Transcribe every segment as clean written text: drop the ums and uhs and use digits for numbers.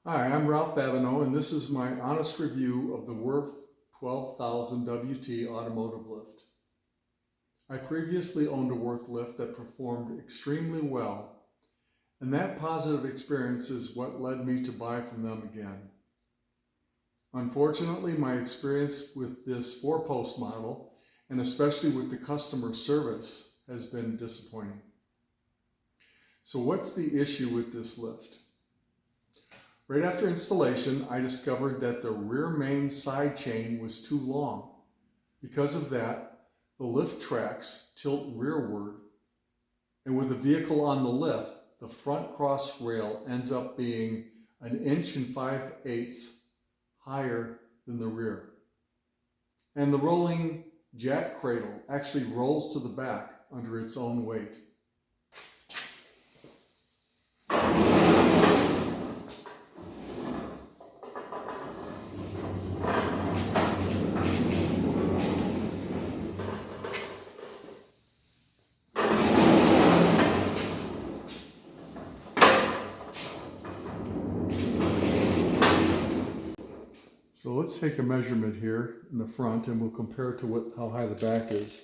Hi, I'm Ralph Babineau, and this is my honest review of the Würth 12,000 WT automotive lift. I previously owned a Würth lift that performed extremely well, and that positive experience is what led me to buy from them again. Unfortunately, my experience with this 4-post model, and especially with the customer service, has been disappointing. So what's the issue with this lift? Right after installation, I discovered that the rear main side chain was too long. Because of that, the lift tracks tilt rearward, and with the vehicle on the lift, the front cross rail ends up being 1 5/8 inches higher than the rear. And the rolling jack cradle actually rolls to the back under its own weight. So let's take a measurement here in the front and we'll compare it to how high the back is.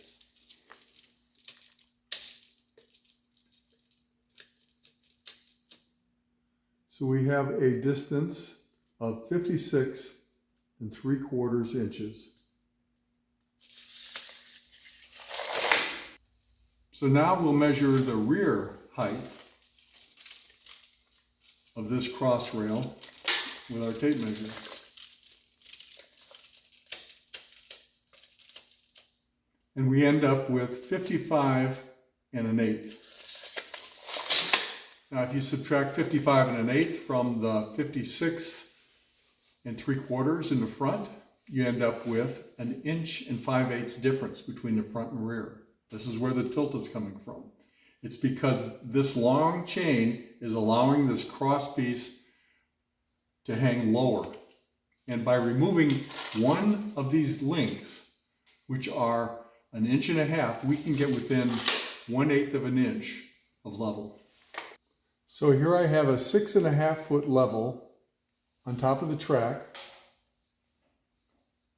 So we have a distance of 56 3/4 inches. So now we'll measure the rear height of this cross rail with our tape measure. And we end up with 55 1/8. Now if you subtract 55 1/8 from the 56 3/4 in the front, you end up with 1 5/8 inches difference between the front and rear. This is where the tilt is coming from. It's because this long chain is allowing this cross piece to hang lower. And by removing one of these links, which are 1.5 inches, we can get within 1/8 of an inch of level. So here I have a 6.5 foot level on top of the track,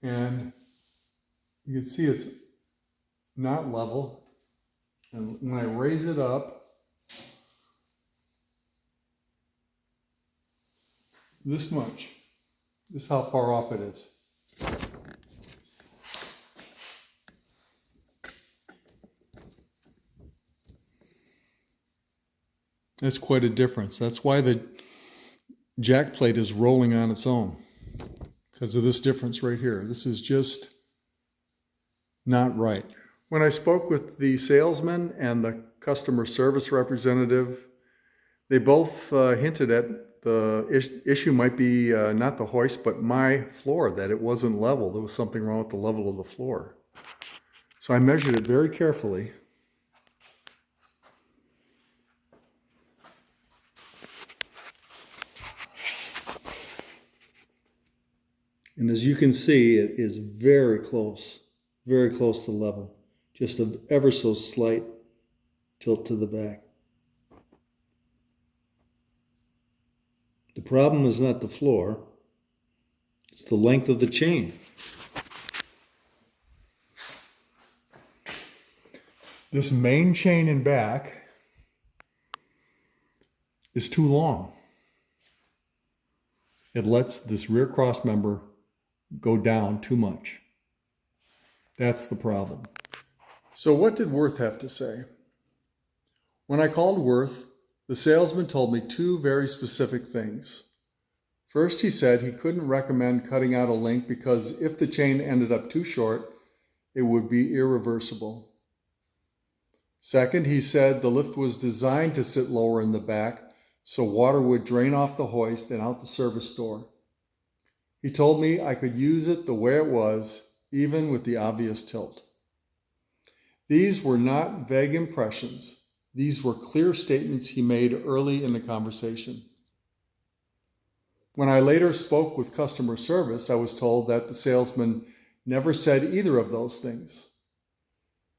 and you can see it's not level. And when I raise it up, this much, this is how far off it is. That's quite a difference. That's why the jack plate is rolling on its own, because of this difference right here. This is just not right. When I spoke with the salesman and the customer service representative, they both hinted at the issue might be not the hoist, but my floor, that it wasn't level. There was something wrong with the level of the floor. So I measured it very carefully. And as you can see, it is very close to level. Just an ever so slight tilt to the back. The problem is not the floor, it's the length of the chain. This main chain in back is too long. It lets this rear cross member go down too much. That's the problem. So what did Würth have to say? When I called Würth, the salesman told me 2 very specific things. First, he said he couldn't recommend cutting out a link because if the chain ended up too short, it would be irreversible. Second, he said the lift was designed to sit lower in the back so water would drain off the hoist and out the service door. He told me I could use it the way it was, even with the obvious tilt. These were not vague impressions. These were clear statements he made early in the conversation. When I later spoke with customer service, I was told that the salesman never said either of those things.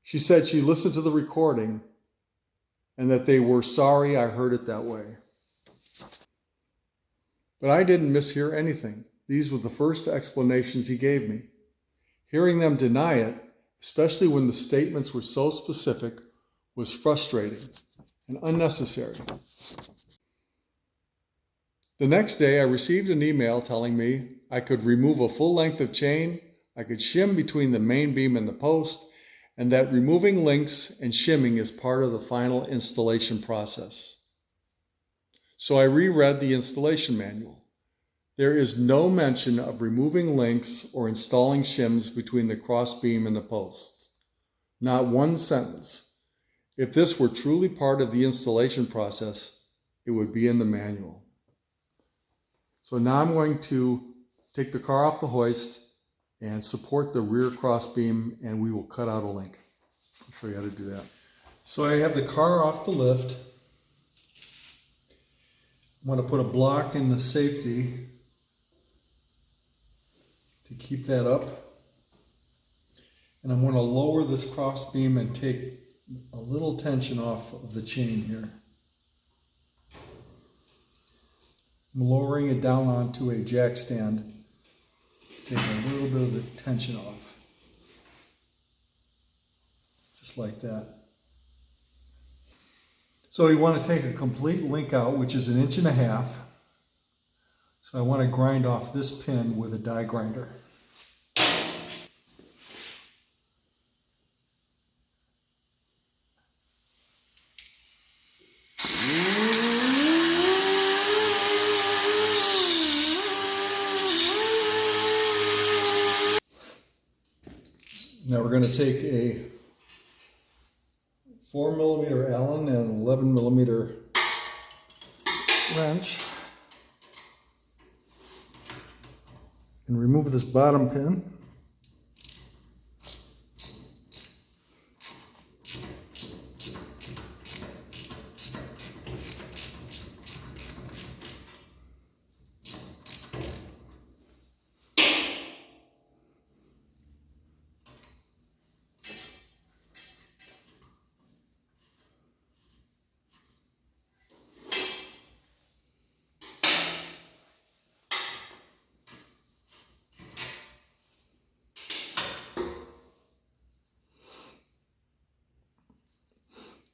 She said she listened to the recording and that they were sorry I heard it that way. But I didn't mishear anything. These were the first explanations he gave me. Hearing them deny it, especially when the statements were so specific, was frustrating and unnecessary. The next day, I received an email telling me I could remove a full length of chain, I could shim between the main beam and the post, and that removing links and shimming is part of the final installation process. So I reread the installation manual. There is no mention of removing links or installing shims between the crossbeam and the posts. Not one sentence. If this were truly part of the installation process, it would be in the manual. So now I'm going to take the car off the hoist and support the rear crossbeam, and we will cut out a link. I'll show you how to do that. So I have the car off the lift. I'm going to put a block in the safety to keep that up. And I'm going to lower this crossbeam and take a little tension off of the chain here. I'm lowering it down onto a jack stand. Take a little bit of the tension off. Just like that. So you want to take a complete link out, which is 1.5 inches. So I want to grind off this pin with a die grinder. Now we're going to take a 4mm Allen and an 11mm wrench and remove this bottom pin.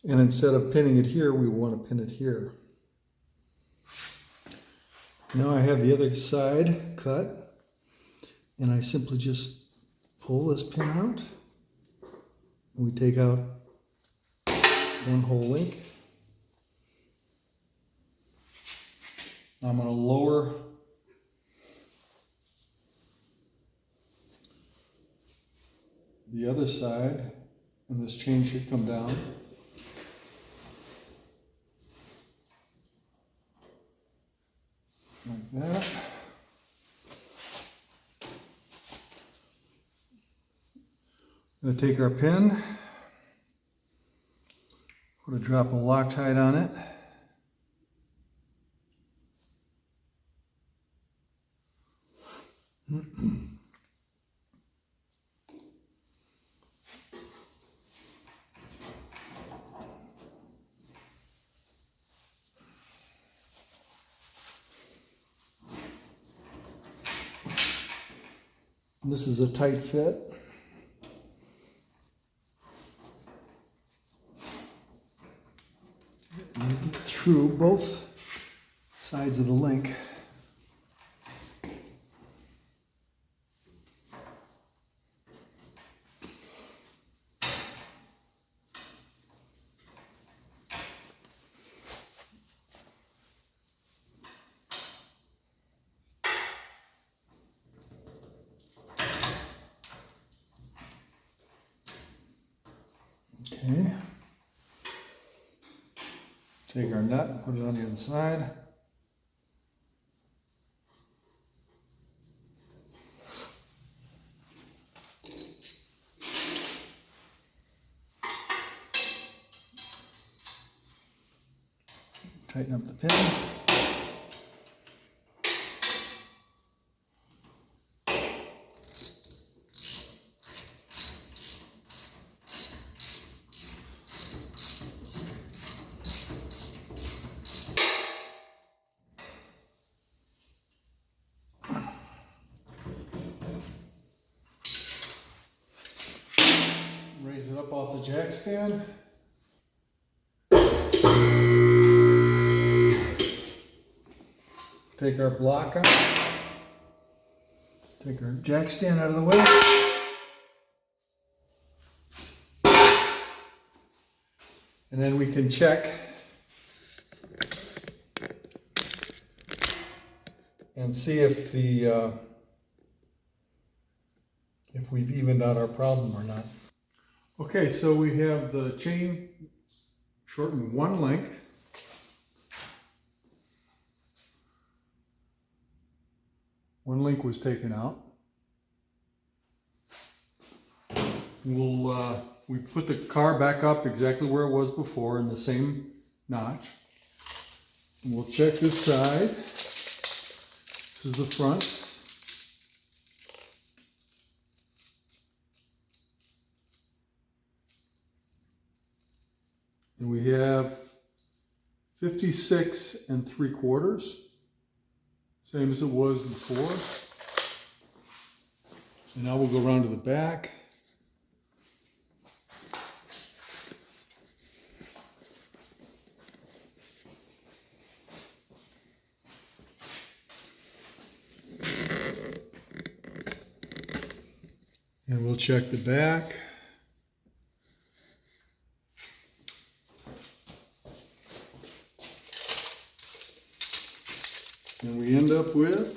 And instead of pinning it here, we want to pin it here. Now I have the other side cut, and I simply just pull this pin out, and we take out one whole link. I'm going to lower the other side, and this chain should come down. Like that. I'm going to take our pin, put a drop of Loctite on it. This is a tight fit. And get through both sides of the link. Okay. Take our nut and put it on the other side. Tighten up the pin. up off the jack stand. Take our block out. Take our jack stand out of the way. And then we can check and see if we've evened out our problem or not. Okay, so we have the chain shortened one link. One link was taken out. We put the car back up exactly where it was before in the same notch. And we'll check this side. This is the front. And we have 56 3/4, same as it was before. And now we'll go around to the back. And we'll check the back. And we end up with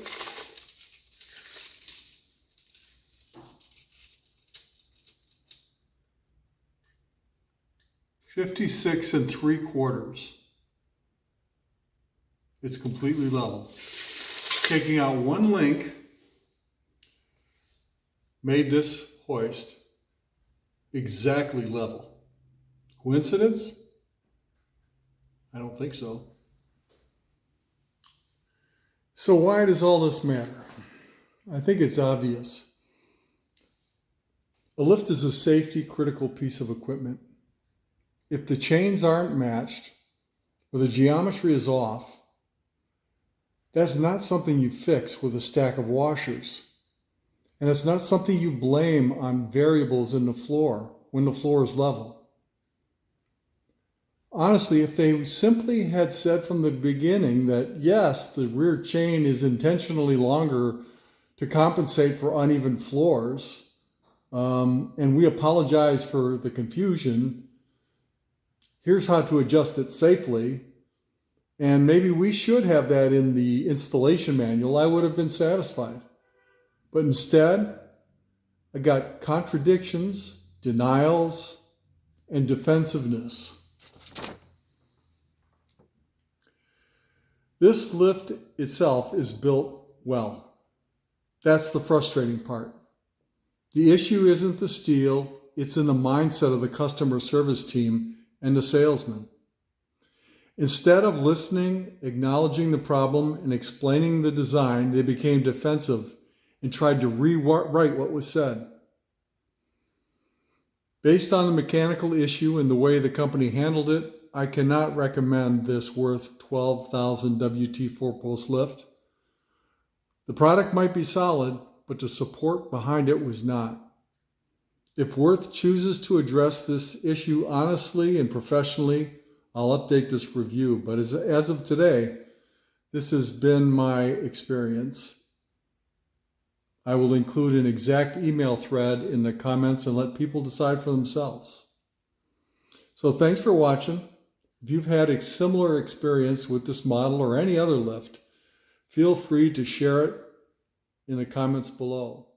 $56 3/4. It's completely level. Taking out one link made this hoist exactly level. Coincidence? I don't think so. So why does all this matter? I think it's obvious. A lift is a safety critical piece of equipment. If the chains aren't matched or the geometry is off, that's not something you fix with a stack of washers. And it's not something you blame on variables in the floor when the floor is level. Honestly, if they simply had said from the beginning that yes, the rear chain is intentionally longer to compensate for uneven floors, and we apologize for the confusion, here's how to adjust it safely, and maybe we should have that in the installation manual, I would have been satisfied. But instead, I got contradictions, denials, and defensiveness. This lift itself is built well. That's the frustrating part. The issue isn't the steel, it's in the mindset of the customer service team and the salesman. Instead of listening, acknowledging the problem, and explaining the design, they became defensive and tried to rewrite what was said. Based on the mechanical issue and the way the company handled it, I cannot recommend this Worth 12,000 WT 4-post lift. The product might be solid, but the support behind it was not. If Worth chooses to address this issue honestly and professionally, I'll update this review. But as of today, this has been my experience. I will include an exact email thread in the comments and let people decide for themselves. So thanks for watching. If you've had a similar experience with this model or any other lift, feel free to share it in the comments below.